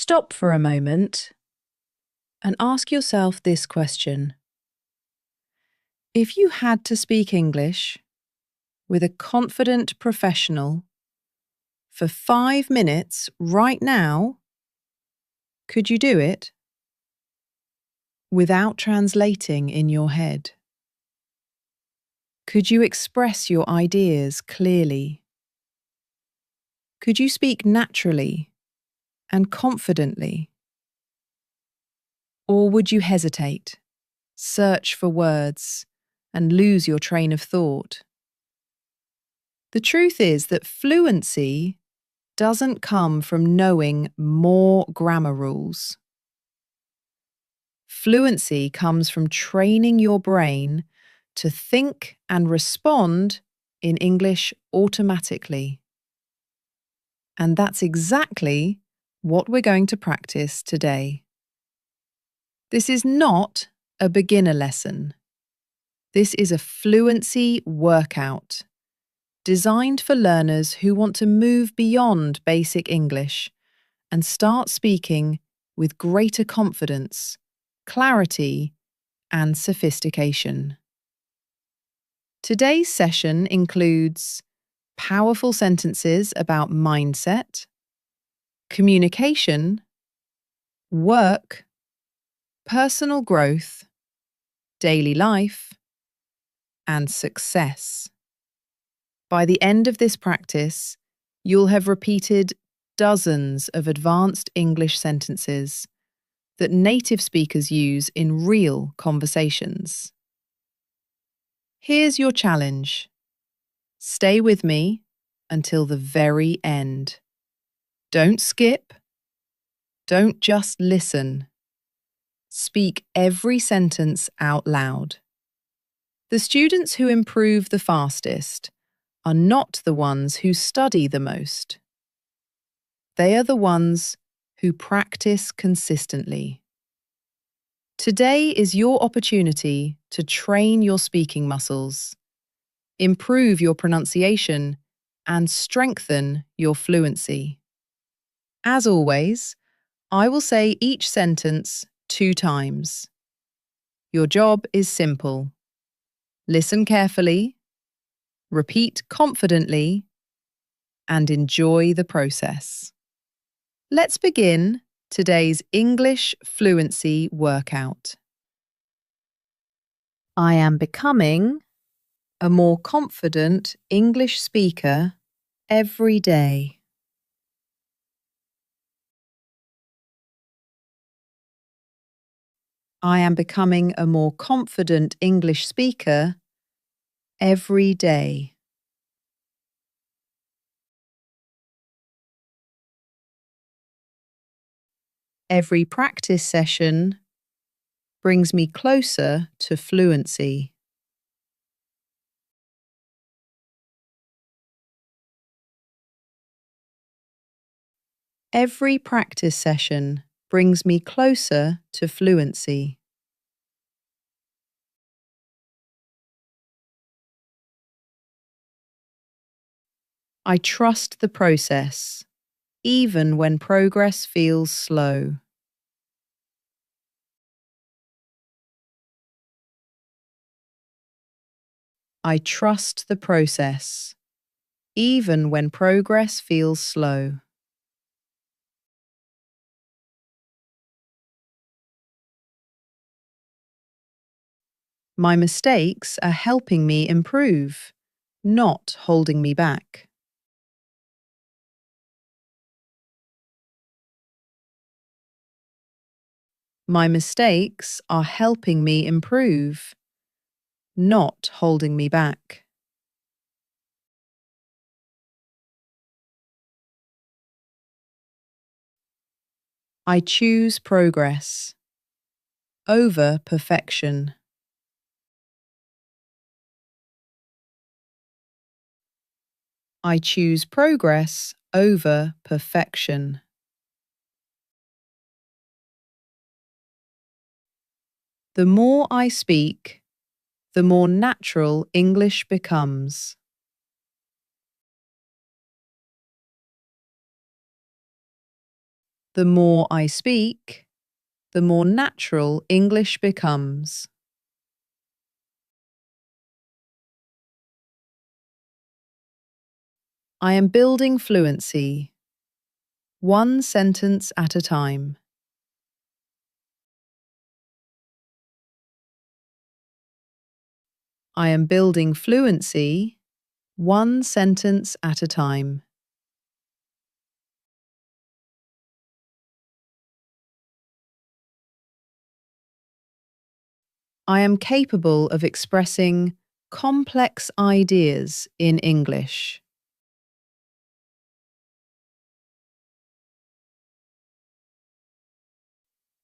Stop for a moment and ask yourself this question. If you had to speak English with a confident professional for 5 minutes right now, could you do it without translating in your head? Could you express your ideas clearly? Could you speak naturally and confidently? Or would you hesitate, search for words, and lose your train of thought? The truth is that fluency doesn't come from knowing more grammar rules. Fluency comes from training your brain to think and respond in English automatically. And that's exactly what we're going to practice today. This is not a beginner lesson. This is a fluency workout designed for learners who want to move beyond basic English and start speaking with greater confidence, clarity, and sophistication. Today's session includes powerful sentences about mindset, communication, work, personal growth, daily life, and success. By the end of this practice, you'll have repeated dozens of advanced English sentences that native speakers use in real conversations. Here's your challenge. Stay with me until the very end. Don't skip. Don't just listen. Speak every sentence out loud. The students who improve the fastest are not the ones who study the most. They are the ones who practice consistently. Today is your opportunity to train your speaking muscles, improve your pronunciation, and strengthen your fluency. As always, I will say each sentence 2 times. Your job is simple. Listen carefully, repeat confidently, and enjoy the process. Let's begin today's English fluency workout. I am becoming a more confident English speaker every day. I am becoming a more confident English speaker every day. Every practice session brings me closer to fluency. Every practice session brings me closer to fluency. I trust the process, even when progress feels slow. I trust the process, even when progress feels slow. My mistakes are helping me improve, not holding me back. My mistakes are helping me improve, not holding me back. I choose progress over perfection. I choose progress over perfection. The more I speak, the more natural English becomes. The more I speak, the more natural English becomes. I am building fluency, one sentence at a time. I am building fluency, one sentence at a time. I am capable of expressing complex ideas in English.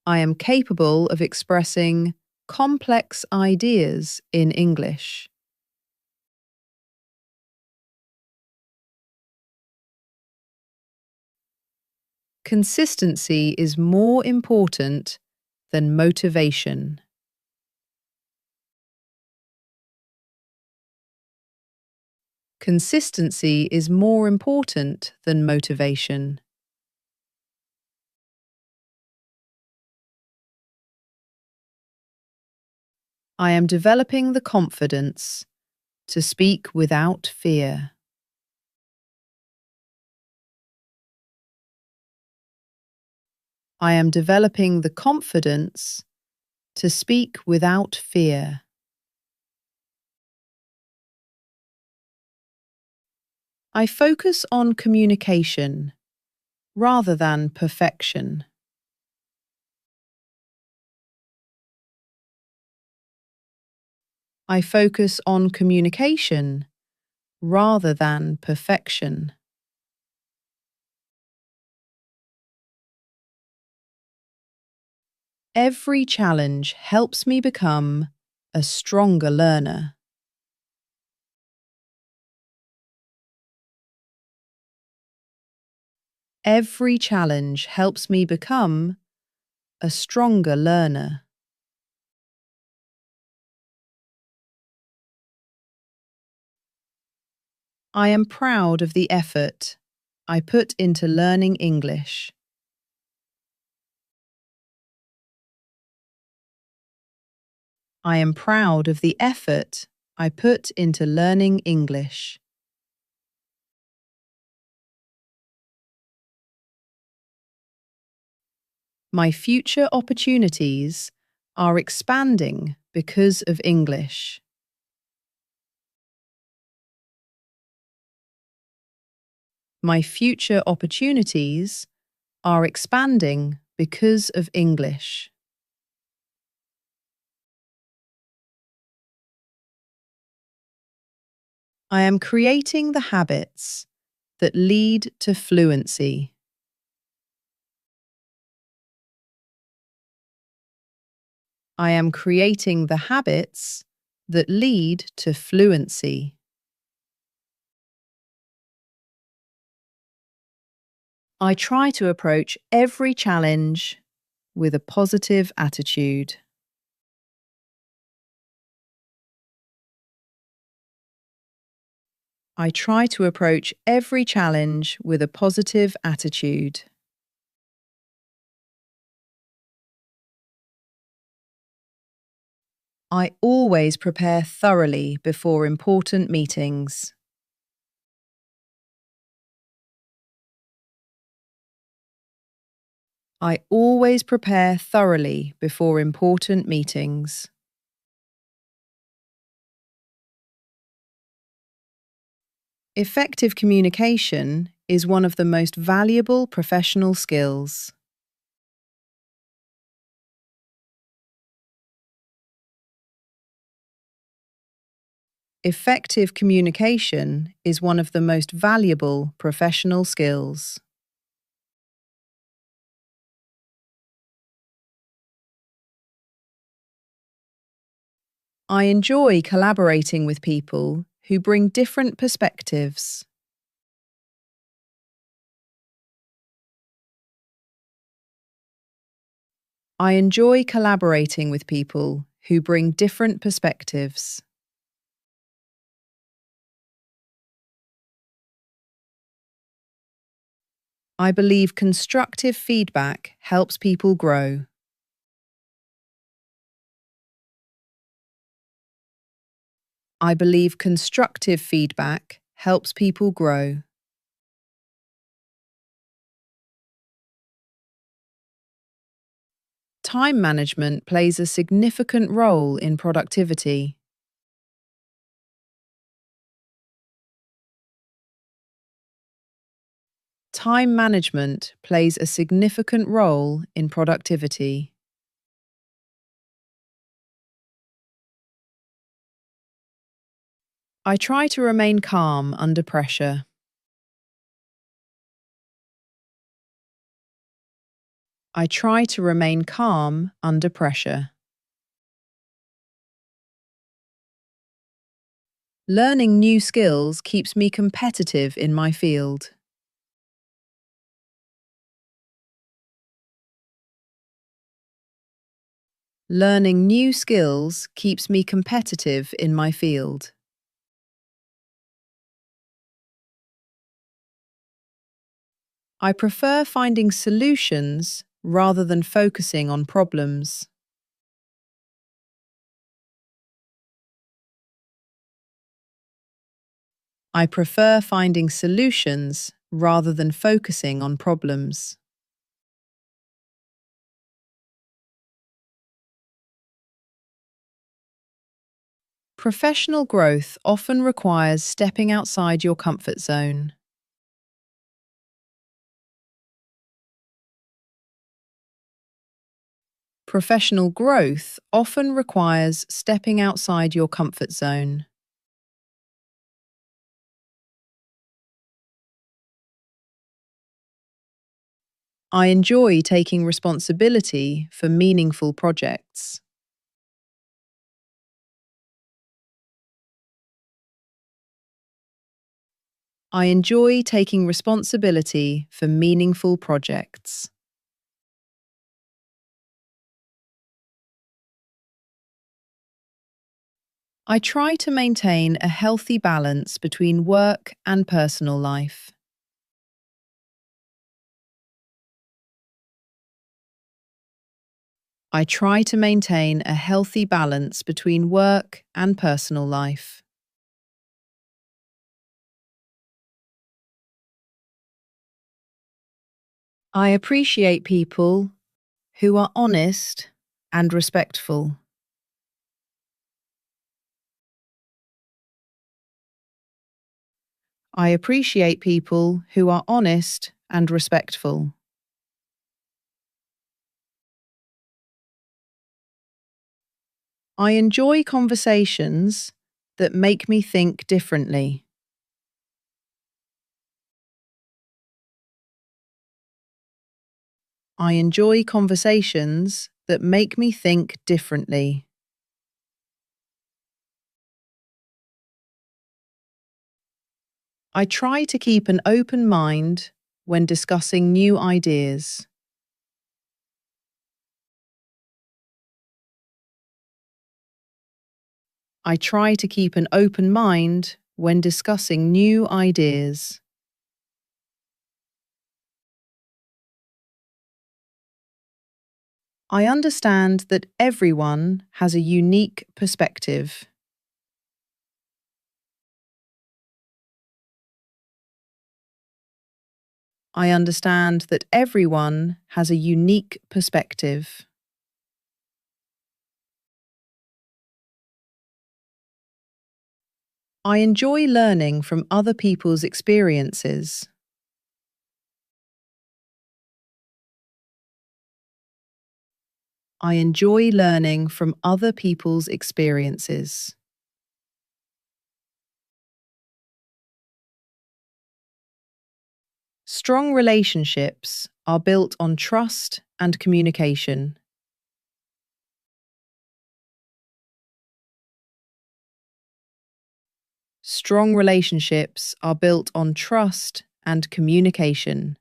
I am capable of expressing complex ideas in English. Consistency is more important than motivation. Consistency is more important than motivation. I am developing the confidence to speak without fear. I am developing the confidence to speak without fear. I focus on communication rather than perfection. I focus on communication rather than perfection. Every challenge helps me become a stronger learner. Every challenge helps me become a stronger learner. I am proud of the effort I put into learning English. I am proud of the effort I put into learning English. My future opportunities are expanding because of English. My future opportunities are expanding because of English. I am creating the habits that lead to fluency. I am creating the habits that lead to fluency. I try to approach every challenge with a positive attitude. I try to approach every challenge with a positive attitude. I always prepare thoroughly before important meetings. I always prepare thoroughly before important meetings. Effective communication is one of the most valuable professional skills. Effective communication is one of the most valuable professional skills. I enjoy collaborating with people who bring different perspectives. I enjoy collaborating with people who bring different perspectives. I believe constructive feedback helps people grow. I believe constructive feedback helps people grow. Time management plays a significant role in productivity. Time management plays a significant role in productivity. I try to remain calm under pressure. I try to remain calm under pressure. Learning new skills keeps me competitive in my field. Learning new skills keeps me competitive in my field. I prefer finding solutions rather than focusing on problems. I prefer finding solutions rather than focusing on problems. Professional growth often requires stepping outside your comfort zone. Professional growth often requires stepping outside your comfort zone. I enjoy taking responsibility for meaningful projects. I enjoy taking responsibility for meaningful projects. I try to maintain a healthy balance between work and personal life. I try to maintain a healthy balance between work and personal life. I appreciate people who are honest and respectful. I appreciate people who are honest and respectful. I enjoy conversations that make me think differently. I enjoy conversations that make me think differently. I try to keep an open mind when discussing new ideas. I try to keep an open mind when discussing new ideas. I understand that everyone has a unique perspective. I understand that everyone has a unique perspective. I enjoy learning from other people's experiences. I enjoy learning from other people's experiences. Strong relationships are built on trust and communication. Strong relationships are built on trust and communication.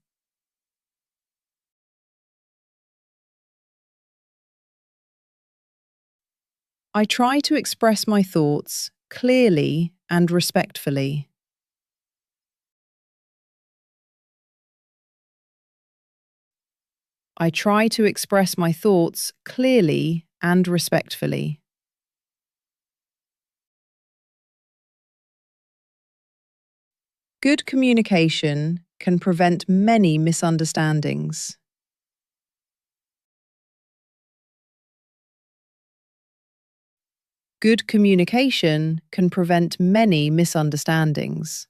I try to express my thoughts clearly and respectfully. I try to express my thoughts clearly and respectfully. Good communication can prevent many misunderstandings. Good communication can prevent many misunderstandings.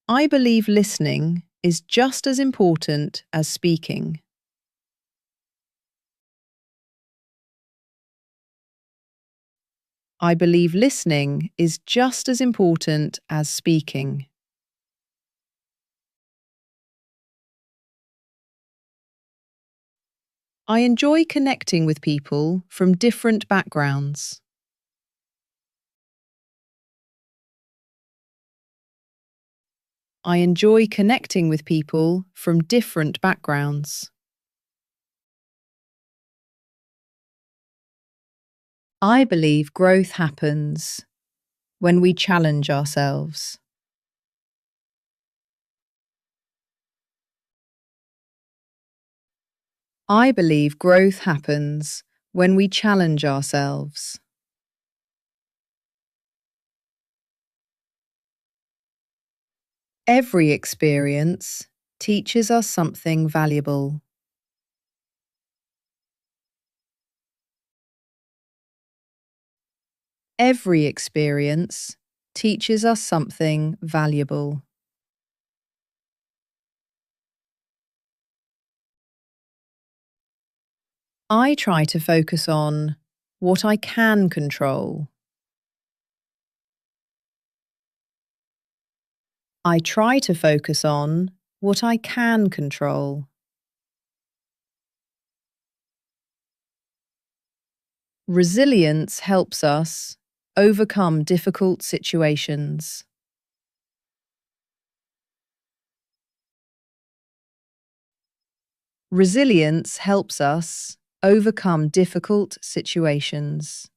I believe listening is just as important as speaking. I believe listening is just as important as speaking. I enjoy connecting with people from different backgrounds. I enjoy connecting with people from different backgrounds. I believe growth happens when we challenge ourselves. I believe growth happens when we challenge ourselves. Every experience teaches us something valuable. Every experience teaches us something valuable. I try to focus on what I can control. I try to focus on what I can control. Resilience helps us overcome difficult situations. Resilience helps us overcome difficult situations.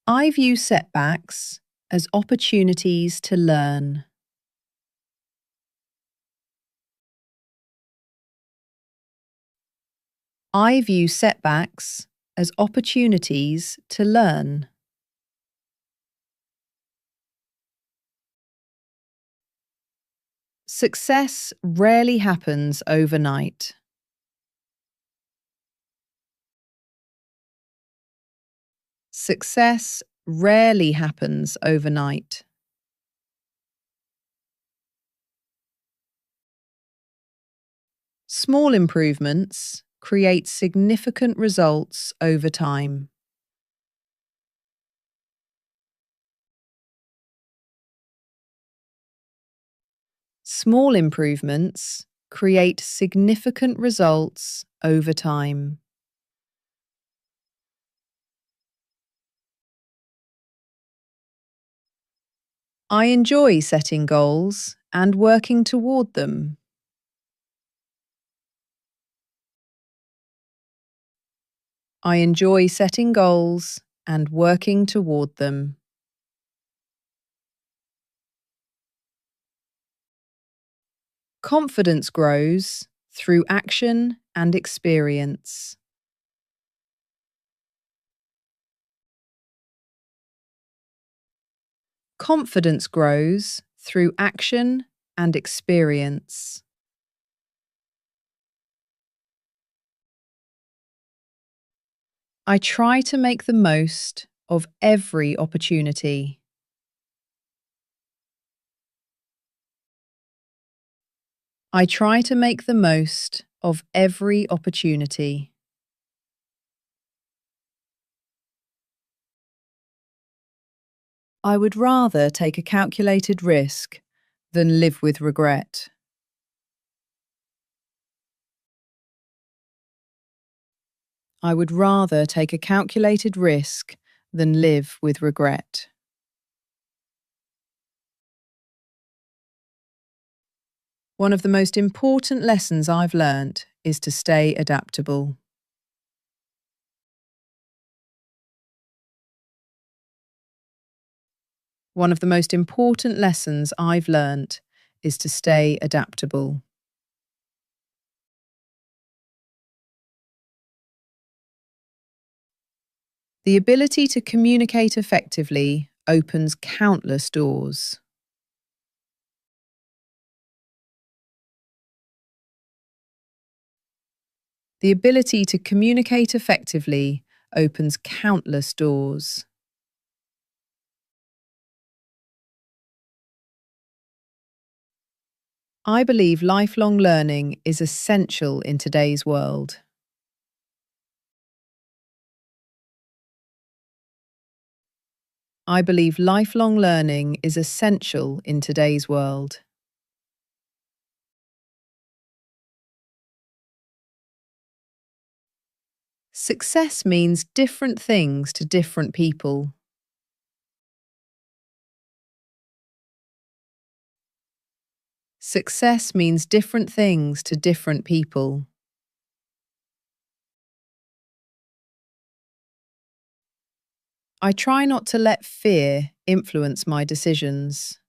I view setbacks as opportunities to learn. I view setbacks as opportunities to learn. Success rarely happens overnight. Success rarely happens overnight. Small improvements create significant results over time. Small improvements create significant results over time. I enjoy setting goals and working toward them. I enjoy setting goals and working toward them. Confidence grows through action and experience. Confidence grows through action and experience. I try to make the most of every opportunity. I try to make the most of every opportunity. I would rather take a calculated risk than live with regret. I would rather take a calculated risk than live with regret. One of the most important lessons I've learnt is to stay adaptable. One of the most important lessons I've learnt is to stay adaptable. The ability to communicate effectively opens countless doors. The ability to communicate effectively opens countless doors. I believe lifelong learning is essential in today's world. I believe lifelong learning is essential in today's world. Success means different things to different people. Success means different things to different people. I try not to let fear influence my decisions.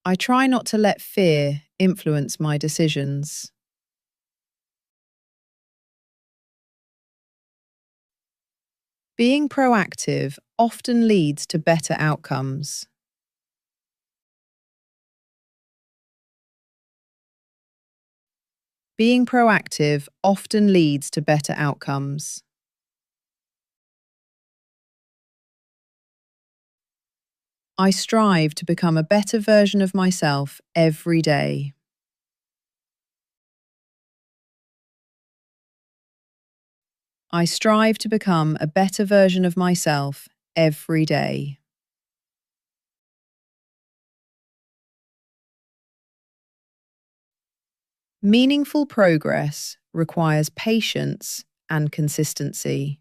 I try not to let fear influence my decisions. Being proactive often leads to better outcomes. Being proactive often leads to better outcomes. I strive to become a better version of myself every day. I strive to become a better version of myself every day. Meaningful progress requires patience and consistency.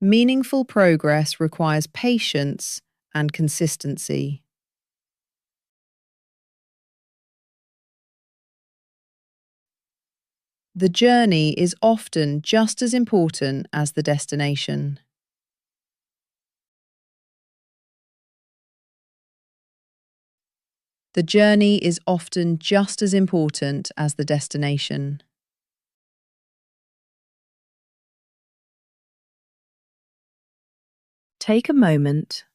Meaningful progress requires patience and consistency. The journey is often just as important as the destination. The journey is often just as important as the destination. Take a moment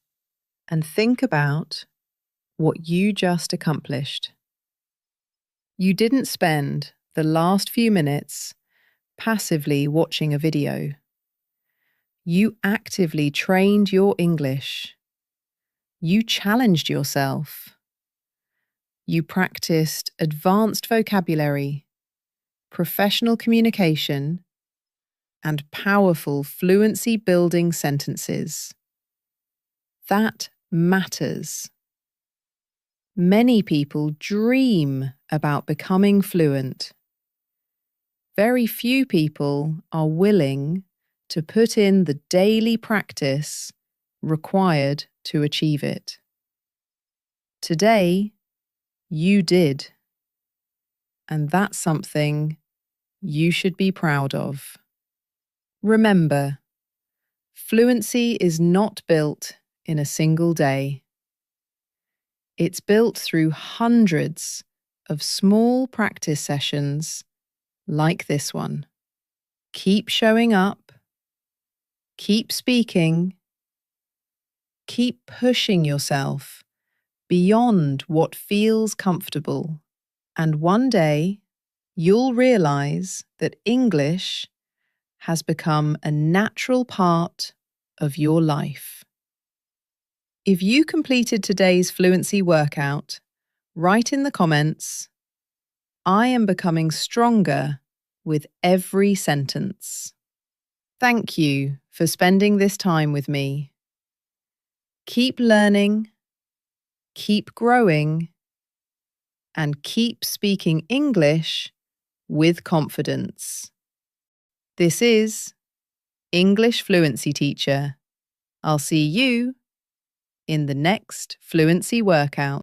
and think about what you just accomplished. You didn't spend the last few minutes passively watching a video. You actively trained your English. You challenged yourself. You practiced advanced vocabulary, professional communication, and powerful fluency building sentences. That matters. Many people dream about becoming fluent. Very few people are willing to put in the daily practice required to achieve it. Today, you did. And that's something you should be proud of. Remember, fluency is not built in a single day. It's built through hundreds of small practice sessions like this one. Keep showing up, keep speaking, keep pushing yourself beyond what feels comfortable. And one day, you'll realize that English has become a natural part of your life. If you completed today's fluency workout, write in the comments, "I am becoming stronger with every sentence." Thank you for spending this time with me. Keep learning, keep growing, and keep speaking English with confidence. This is English Fluency Teacher. I'll see you in the next fluency workout.